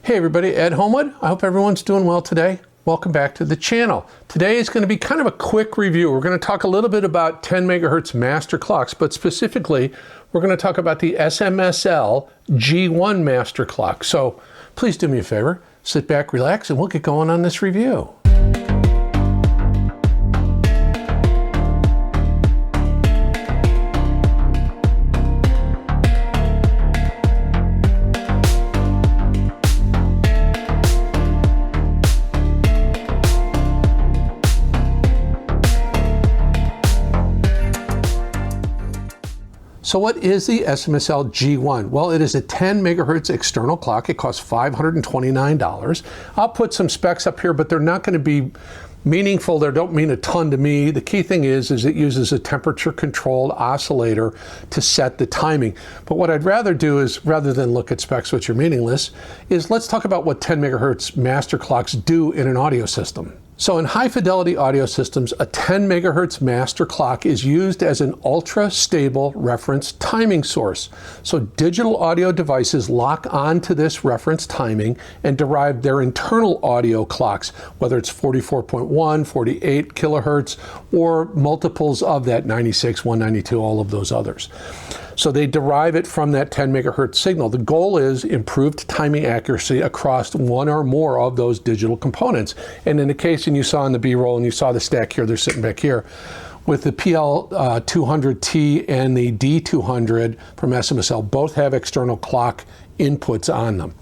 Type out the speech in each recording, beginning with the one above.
Hey everybody, Ed Homewood. I hope everyone's doing well today. Welcome back to the channel. Today is going to be kind of a quick review. We're going to talk a little bit about 10 megahertz master clocks, but specifically, we're going to talk about the SMSL G1 master clock. So please do me a favor, sit back, relax, and we'll get going on this review. So what is the SMSL G1? Well, it is a 10 megahertz external clock. It costs $529. I'll put some specs up here, but they're not going to be meaningful. They don't mean a ton to me. The key thing is it uses a temperature controlled oscillator to set the timing. But what I'd rather do is, rather than look at specs which are meaningless, is let's talk about what 10 megahertz master clocks do in an audio system. So in high fidelity audio systems, a 10 megahertz master clock is used as an ultra stable reference timing source. So digital audio devices lock onto this reference timing and derive their internal audio clocks, whether it's 44.1, 48 kilohertz, or multiples of that, 96, 192, all of those others. So they derive it from that 10 megahertz signal. The goal is improved timing accuracy across one or more of those digital components. And in the case, and you saw in the B-roll, and you saw the stack here, they're sitting back here, with the PL200T and the D200 from SMSL, both have external clock inputs on them.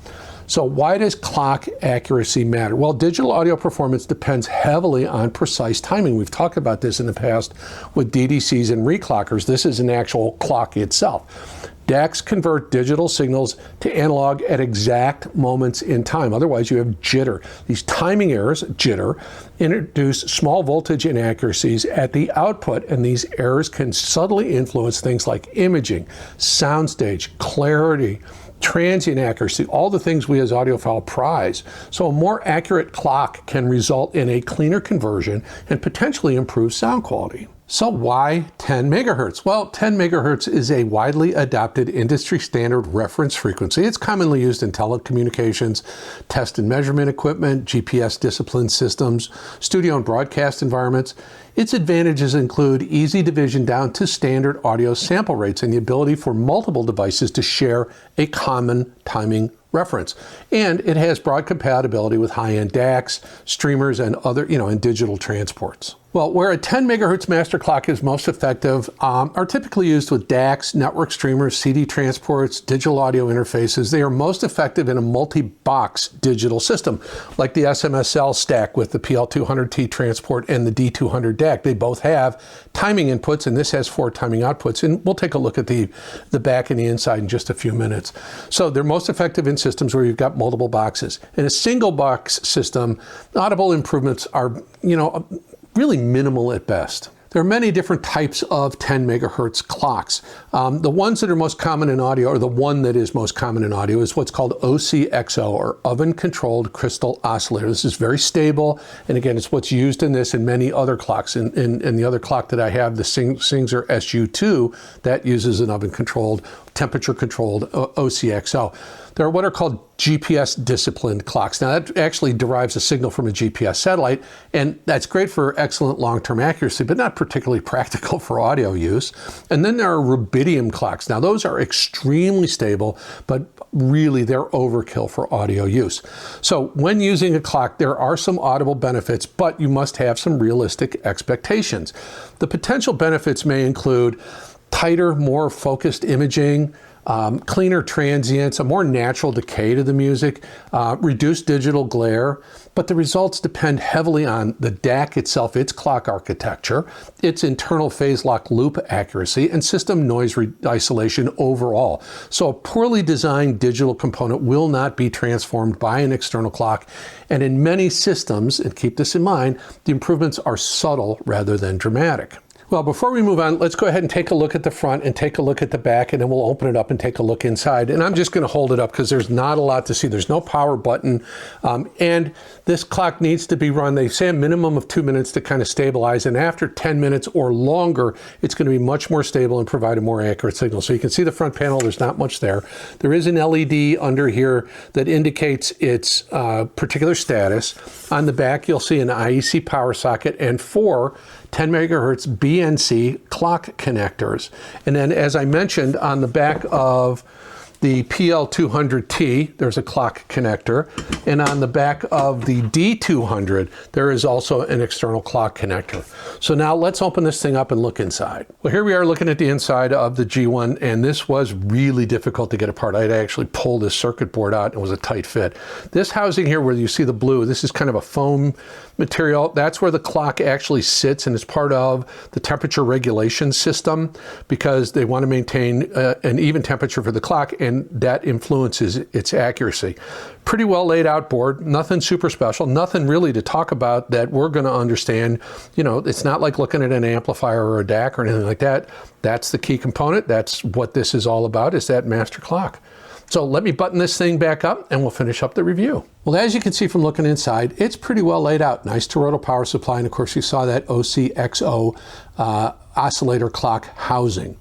So why does clock accuracy matter? Well, digital audio performance depends heavily on precise timing. We've talked about this in the past with DDCs and reclockers. This is an actual clock itself. DACs convert digital signals to analog at exact moments in time. Otherwise, you have jitter. These timing errors, jitter, introduce small voltage inaccuracies at the output, and these errors can subtly influence things like imaging, soundstage, clarity, transient accuracy, all the things we as audiophile prize. So a more accurate clock can result in a cleaner conversion and potentially improve sound quality. So why 10 megahertz? Well, 10 megahertz is a widely adopted industry standard reference frequency. It's commonly used in telecommunications, test and measurement equipment, GPS discipline systems, studio and broadcast environments. Its advantages include easy division down to standard audio sample rates and the ability for multiple devices to share a common timing reference. And it has broad compatibility with high-end DACs, streamers, and other, and digital transports. Well, where a 10 megahertz master clock is most effective are typically used with DACs, network streamers, CD transports, digital audio interfaces. They are most effective in a multi-box digital system, like the SMSL stack with the PL200T transport and the D200 DAC. They both have timing inputs, and this has 4 timing outputs. And we'll take a look at the back and the inside in just a few minutes. So they're most effective in systems where you've got multiple boxes. In a single box system, audible improvements are, really minimal at best. There are many different types of 10 megahertz clocks. The ones that are most common in audio, or the one that is most common in audio, is what's called OCXO, or oven-controlled crystal oscillator. This is very stable, and again, it's what's used in this and many other clocks. In the other clock that I have, the Singer SU2, that uses an oven-controlled, temperature-controlled OCXO. There are what are called GPS disciplined clocks. Now that actually derives a signal from a GPS satellite, and that's great for excellent long-term accuracy, but not particularly practical for audio use. And then there are rubidium clocks. Now those are extremely stable, but really they're overkill for audio use. So when using a clock, there are some audible benefits, but you must have some realistic expectations. The potential benefits may include tighter, more focused imaging, cleaner transients, a more natural decay to the music, reduced digital glare, but the results depend heavily on the DAC itself, its clock architecture, its internal phase lock loop accuracy, and system noise isolation overall. So a poorly designed digital component will not be transformed by an external clock, and in many systems, and keep this in mind, the improvements are subtle rather than dramatic. Well, before we move on, let's go ahead and take a look at the front and take a look at the back, and then we'll open it up and take a look inside. And I'm just going to hold it up because there's not a lot to see. There's no power button, and this clock needs to be run. They say a minimum of 2 minutes to kind of stabilize, and after 10 minutes or longer, it's going to be much more stable and provide a more accurate signal. So you can see the front panel, there's not much there. There is an LED under here that indicates its particular status. On the back, you'll see an IEC power socket and 4 10 megahertz BNC clock connectors. And then, as I mentioned, on the back of the PL200T, there's a clock connector. And on the back of the D200, there is also an external clock connector. So now let's open this thing up and look inside. Well, here we are looking at the inside of the G1, and this was really difficult to get apart. I had to actually pull this circuit board out, and it was a tight fit. This housing here where you see the blue, this is kind of a foam material. That's where the clock actually sits, and it's part of the temperature regulation system because they want to maintain an even temperature for the clock, and that influences its accuracy. Pretty well laid out board, nothing super special, nothing really to talk about that we're going to understand. You know, it's not like looking at an amplifier or a DAC or anything like that. That's the key component. That's what this is all about, is that master clock. So let me button this thing back up and we'll finish up the review. Well, as you can see from looking inside, it's pretty well laid out. Nice toroidal power supply, and of course you saw that OCXO oscillator clock housing.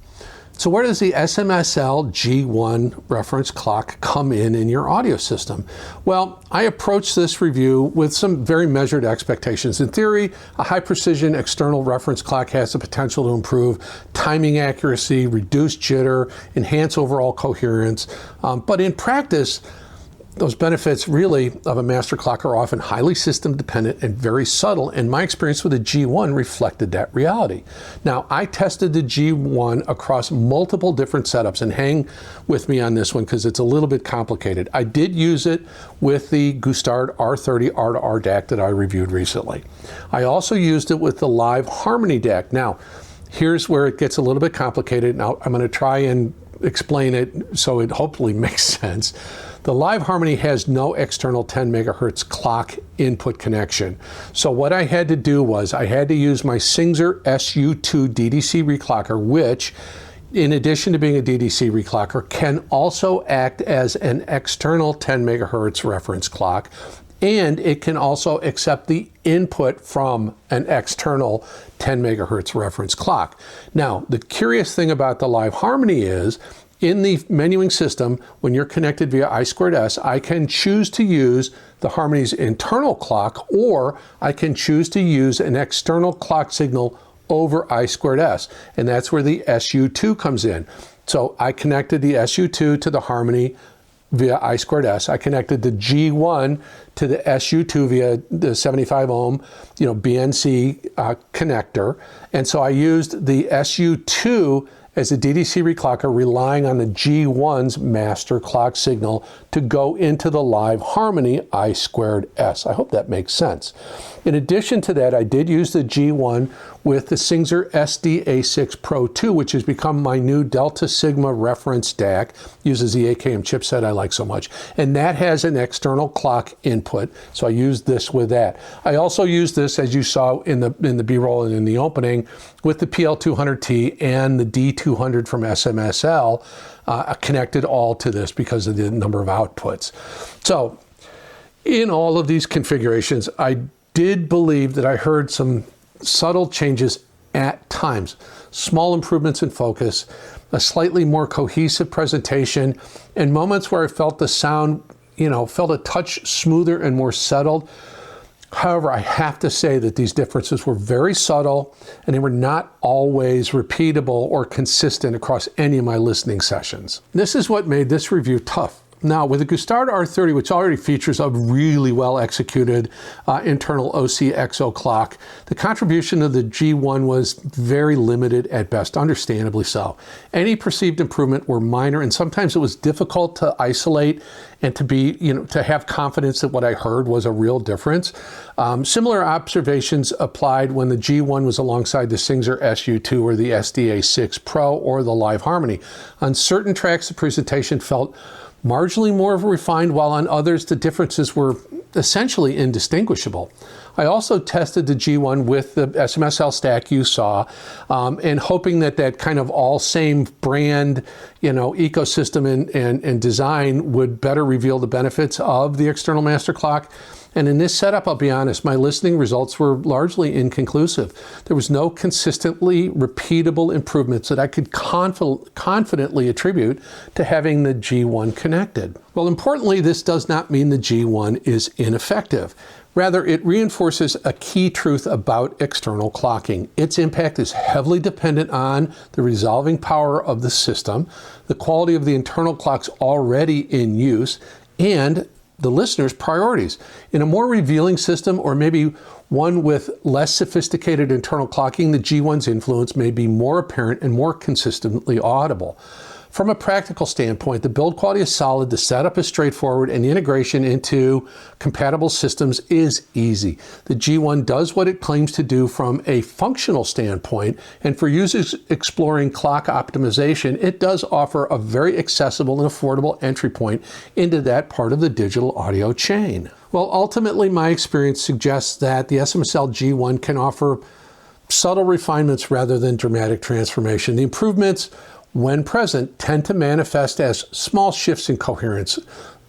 So where does the SMSL G1 reference clock come in your audio system? Well, I approached this review with some very measured expectations. In theory, a high precision external reference clock has the potential to improve timing accuracy, reduce jitter, enhance overall coherence. But in practice, those benefits really of a master clock are often highly system dependent and very subtle, and my experience with the G1 reflected that reality. Now, I tested the G1 across multiple different setups, and hang with me on this one because it's a little bit complicated. I did use it with the Gustard R30 R2R DAC that I reviewed recently. I also used it with the Live Harmony DAC. Now, here's where it gets a little bit complicated. Now, I'm going to try and explain it so it hopefully makes sense. The Live Harmony has no external 10 megahertz clock input connection. So what I had to do was I had to use my Singer SU2 DDC reclocker, which, in addition to being a DDC reclocker, can also act as an external 10 megahertz reference clock. And it can also accept the input from an external 10 megahertz reference clock. Now, the curious thing about the Live Harmony is, in the menuing system, when you're connected via I2S, I can choose to use the Harmony's internal clock, or I can choose to use an external clock signal over I2S, and that's where the SU2 comes in. So I connected the SU2 to the Harmony via I2S. I connected the G1 to the SU2 via the 75 ohm, BNC connector, and so I used the SU2 as a DDC reclocker, relying on the G1's master clock signal to go into the Live Harmony I2S. I hope that makes sense. In addition to that, I did use the G1 with the Singer SDA6 Pro 2, which has become my new Delta Sigma reference DAC, uses the AKM chipset I like so much, and that has an external clock input, so I used this with that. I also used this, as you saw in the B-roll and in the opening, with the PL200T and the D200 from SMSL, connected all to this because of the number of outputs. So in all of these configurations, I did believe that I heard some subtle changes at times, small improvements in focus, a slightly more cohesive presentation, and moments where I felt the sound, felt a touch smoother and more settled. However, I have to say that these differences were very subtle, and they were not always repeatable or consistent across any of my listening sessions. This is what made this review tough. Now, with the Gustard R30, which already features a really well executed internal OCXO clock, the contribution of the G1 was very limited at best, understandably so. Any perceived improvement were minor, and sometimes it was difficult to isolate and to have confidence that what I heard was a real difference. Similar observations applied when the G1 was alongside the Singer SU2 or the SDA6 Pro or the Live Harmony. On certain tracks, the presentation felt marginally more refined, while on others the differences were essentially indistinguishable. I also tested the G1 with the SMSL stack you saw, and hoping that that kind of all same brand, ecosystem and design would better reveal the benefits of the external master clock. And in this setup, I'll be honest, my listening results were largely inconclusive. There was no consistently repeatable improvements that I could confidently attribute to having the G1 connected. Well, importantly, this does not mean the G1 is ineffective. Rather, it reinforces a key truth about external clocking. Its impact is heavily dependent on the resolving power of the system, the quality of the internal clocks already in use, and the listener's priorities. In a more revealing system, or maybe one with less sophisticated internal clocking, the G1's influence may be more apparent and more consistently audible. From a practical standpoint, the build quality is solid, the setup is straightforward, and the integration into compatible systems is easy. The G1 does what it claims to do from a functional standpoint, and for users exploring clock optimization, it does offer a very accessible and affordable entry point into that part of the digital audio chain. Well, ultimately, my experience suggests that the SMSL G1 can offer subtle refinements rather than dramatic transformation. The improvements, when present, tend to manifest as small shifts in coherence,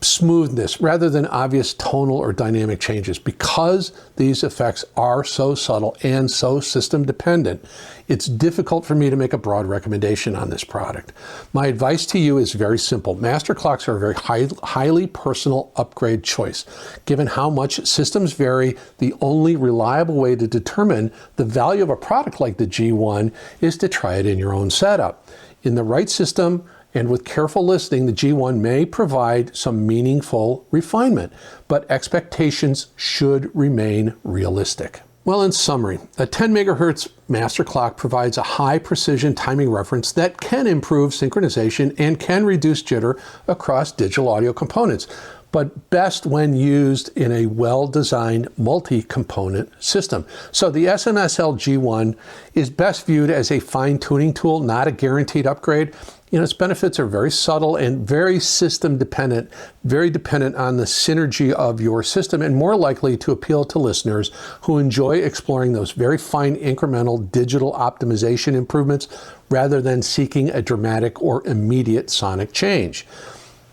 smoothness, rather than obvious tonal or dynamic changes. Because these effects are so subtle and so system dependent, it's difficult for me to make a broad recommendation on this product. My advice to you is very simple. Master clocks are a very highly personal upgrade choice. Given how much systems vary, the only reliable way to determine the value of a product like the G1 is to try it in your own setup. In the right system and with careful listening, the G1 may provide some meaningful refinement, but expectations should remain realistic. Well, in summary, a 10 MHz master clock provides a high precision timing reference that can improve synchronization and can reduce jitter across digital audio components, but best when used in a well-designed multi-component system. So the SMSL G1 is best viewed as a fine-tuning tool, not a guaranteed upgrade. Its benefits are very subtle and very system dependent, very dependent on the synergy of your system, and more likely to appeal to listeners who enjoy exploring those very fine incremental digital optimization improvements rather than seeking a dramatic or immediate sonic change.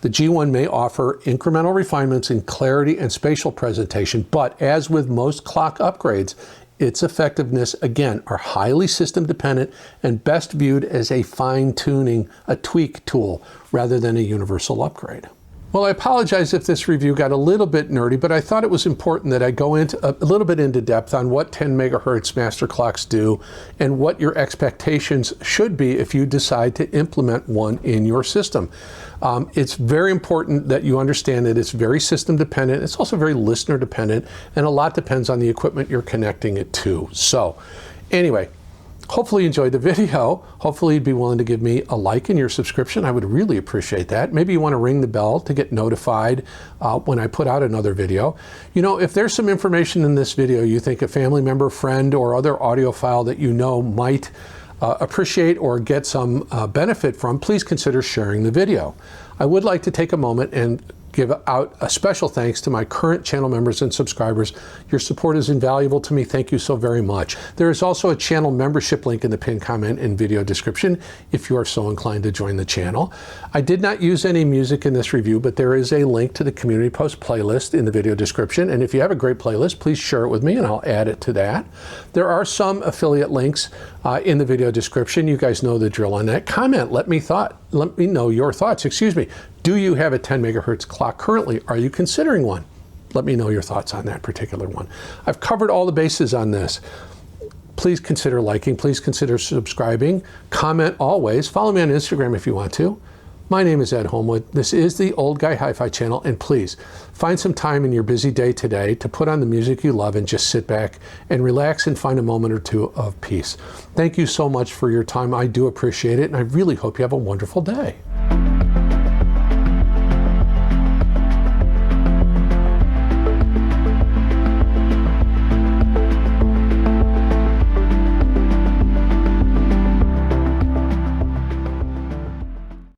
The G1 may offer incremental refinements in clarity and spatial presentation, but as with most clock upgrades, its effectiveness, again, are highly system dependent and best viewed as a fine-tuning, a tweak tool, rather than a universal upgrade. Well, I apologize if this review got a little bit nerdy, but I thought it was important that I go into a little bit into depth on what 10 MHz master clocks do and what your expectations should be if you decide to implement one in your system. It's very important that you understand that it's very system dependent. It's also very listener dependent, and a lot depends on the equipment you're connecting it to. So anyway, hopefully you enjoyed the video. Hopefully you'd be willing to give me a like and your subscription. I would really appreciate that. Maybe you want to ring the bell to get notified when I put out another video. If there's some information in this video you think a family member, friend, or other audiophile that you know might appreciate or get some benefit from, please consider sharing the video. I would like to take a moment and give out a special thanks to my current channel members and subscribers. Your support is invaluable to me. Thank you so very much. There is also a channel membership link in the pinned comment and video description if you are so inclined to join the channel. I did not use any music in this review, but there is a link to the community post playlist in the video description. And if you have a great playlist, please share it with me and I'll add it to that. There are some affiliate links in the video description. You guys know the drill on that. Comment, let me know your thoughts. Do you have a 10 MHz clock currently? Are you considering one? Let me know your thoughts on that particular one. I've covered all the bases on this. Please consider liking, please consider subscribing, comment always. Follow me on Instagram if you want to. My name is Ed Homewood. This is the Old Guy Hi-Fi channel, and please find some time in your busy day today to put on the music you love and just sit back and relax and find a moment or two of peace. Thank you so much for your time. I do appreciate it, and I really hope you have a wonderful day.